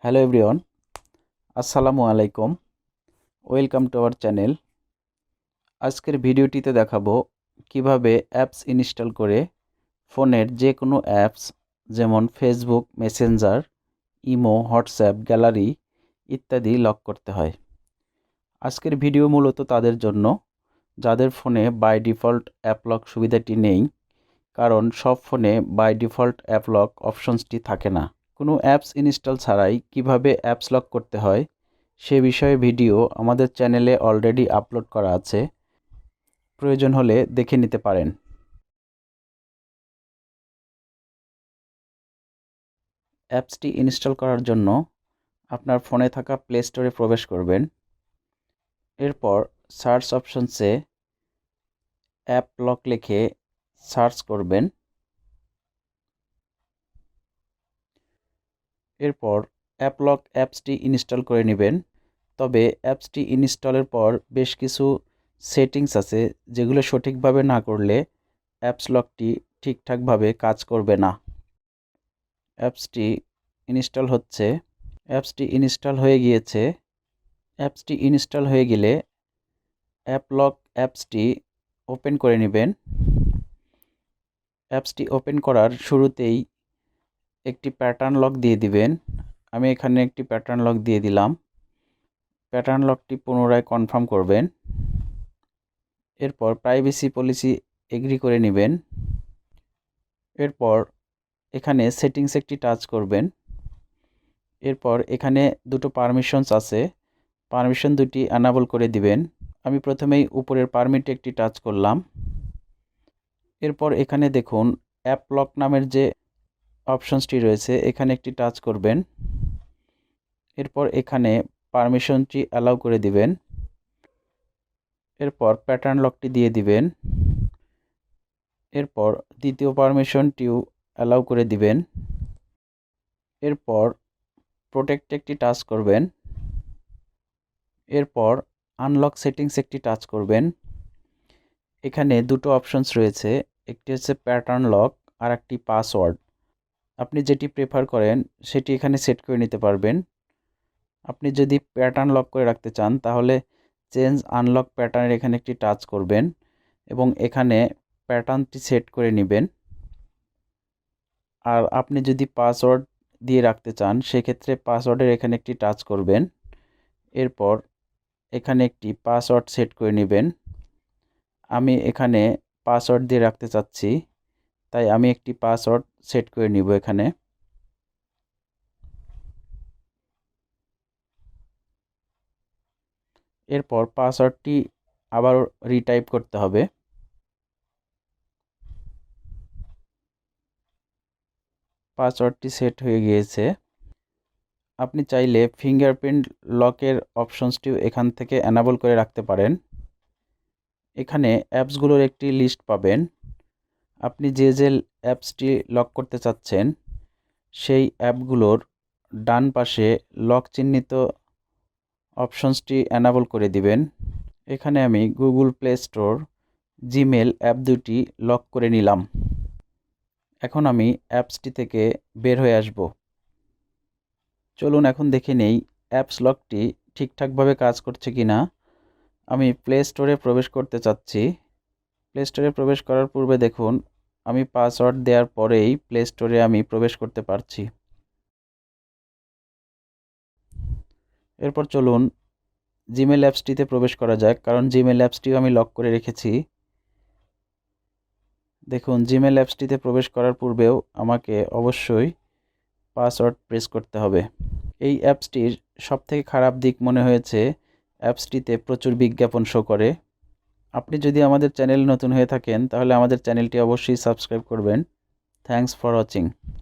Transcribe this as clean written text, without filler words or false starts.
Hello everyone, আসসালামু আলাইকুম। Welcome to our channel. আজকের ভিডিওটিতে দেখাবো কিভাবে অ্যাপস ইনস্টল করে ফোনের যে কোনো অ্যাপস যেমন Facebook, Messenger, imo, WhatsApp, gallery ইত্যাদি লক করতে হয়। আজকের ভিডিও মূলত তাদের জন্য যাদের ফোনে বাই ডিফল্ট অ্যাপলক সুবিধাটি নেই, কারণ সব ফোনে বাই ডিফল্ট অ্যাপলক অপশনসটি থাকে না। কোনো অ্যাপস ইনস্টল ছাড়াই কিভাবে অ্যাপস লক করতে হয় সে বিষয়ে ভিডিও আমাদের চ্যানেলে অলরেডি আপলোড করা আছে, প্রয়োজন হলে দেখে নিতে পারেন। অ্যাপসটি ইনস্টল করার জন্য আপনার ফোনে থাকা প্লে স্টোরে প্রবেশ করবেন। এরপর সার্চ অপশনসে অ্যাপ লক লিখে সার্চ করবেন। এরপর অ্যাপলক অ্যাপসটি ইনস্টল করে নেবেন। তবে অ্যাপসটি ইনস্টলের পর বেশ কিছু সেটিংস আছে যেগুলো সঠিকভাবে না করলে অ্যাপস লকটি ঠিকঠাকভাবে কাজ করবে না। অ্যাপসটি ইনস্টল হচ্ছে। অ্যাপসটি ইনস্টল হয়ে গিয়েছে। অ্যাপসটি ইনস্টল হয়ে গেলে অ্যাপলক অ্যাপসটি ওপেন করে নেবেন। অ্যাপসটি ওপেন করার শুরুতেই একটি প্যাটার্ন লক দিয়ে দিবেন। আমি এখানে একটি প্যাটার্ন লক দিয়ে দিলাম। প্যাটার্ন লকটি পুনরায় কনফার্ম করবেন। এরপর প্রাইভেসি পলিসি এগ্রি করে নেবেন। এরপর এখানে সেটিংস একটি টাচ করবেন। এরপর এখানে দুটো পারমিশনস আছে, পারমিশন দুটি অ্যানাবল করে দিবেন। আমি প্রথমেই উপরের পারমিটে একটি টাচ করলাম। এরপর এখানে দেখুন অ্যাপ লক নামের যে অপশনসটি রয়েছে এখানে একটি টাচ করবেন। এরপর এখানে পারমিশনটি অ্যালাউ করে দিবেন। এরপর প্যাটার্ন লকটি দিয়ে দিবেন। এরপর দ্বিতীয় পারমিশনটিও অ্যালাউ করে দিবেন। এরপর প্রোটেক্ট একটি টাচ করবেন। এরপর আনলক সেটিংস একটি টাচ করবেন। এখানে দুটো অপশনস রয়েছে, একটি হচ্ছে প্যাটার্ন লক আর একটি পাসওয়ার্ড। আপনি যেটি প্রেফার করেন সেটি এখানে সেট করে নিতে পারবেন। আপনি যদি প্যাটার্ন লক করে রাখতে চান তাহলে চেঞ্জ আনলক প্যাটার্নের এখানে একটি টাচ করবেন এবং এখানে প্যাটার্নটি সেট করে নেবেন। আর আপনি যদি পাসওয়ার্ড দিয়ে রাখতে চান সেক্ষেত্রে পাসওয়ার্ডের এখানে একটি টাচ করবেন। এরপর এখানে একটি পাসওয়ার্ড সেট করে নেবেন। আমি এখানে পাসওয়ার্ড দিয়ে রাখতে চাচ্ছি, তাই আমি একটি পাসওয়ার্ড সেট করে নিব এখানে। এরপর পাসওয়ার্ডটি আবার রিটাইপ করতে হবে। পাসওয়ার্ডটি সেট হয়ে গিয়েছে। আপনি চাইলে ফিঙ্গারপ্রিন্ট লকের অপশনসটিও এখান থেকে অ্যানাবল করে রাখতে পারেন। এখানে অ্যাপসগুলোর একটি লিস্ট পাবেন। আপনি যে যে অ্যাপসটি লক করতে চাচ্ছেন সেই অ্যাপগুলোর ডান পাশে লক চিহ্নিত অপশনসটি অ্যানাবল করে দিবেন। এখানে আমি Google play store, Gmail app দুটি লক করে নিলাম। এখন আমি অ্যাপসটি থেকে বের হয়ে আসব। চলুন এখন দেখে নেই অ্যাপস লকটি ঠিকঠাকভাবে কাজ করছে কি না। আমি প্লে স্টোরে প্রবেশ করতে চাচ্ছি। প্লে স্টোরে প্রবেশ করার পূর্বে দেখুন আমি পাসওয়ার্ড দেওয়ার পরেই প্লে স্টোরে আমি প্রবেশ করতে পারছি। এরপর চলুন জিমেল অ্যাপসটিতে প্রবেশ করা যাক, কারণ জিমেল অ্যাপসটিও আমি লক করে রেখেছি। দেখুন জিমেল অ্যাপসটিতে প্রবেশ করার পূর্বেও আমাকে অবশ্যই পাসওয়ার্ড প্রেস করতে হবে। এই অ্যাপসটির সবথেকে খারাপ দিক মনে হয়েছে অ্যাপসটিতে প্রচুর বিজ্ঞাপন শো করে। আপনি যদি আমাদের চ্যানেল নতুন হয়ে থাকেন তাহলে আমাদের চ্যানেলটি অবশ্যই সাবস্ক্রাইব করবেন। Thanks for watching.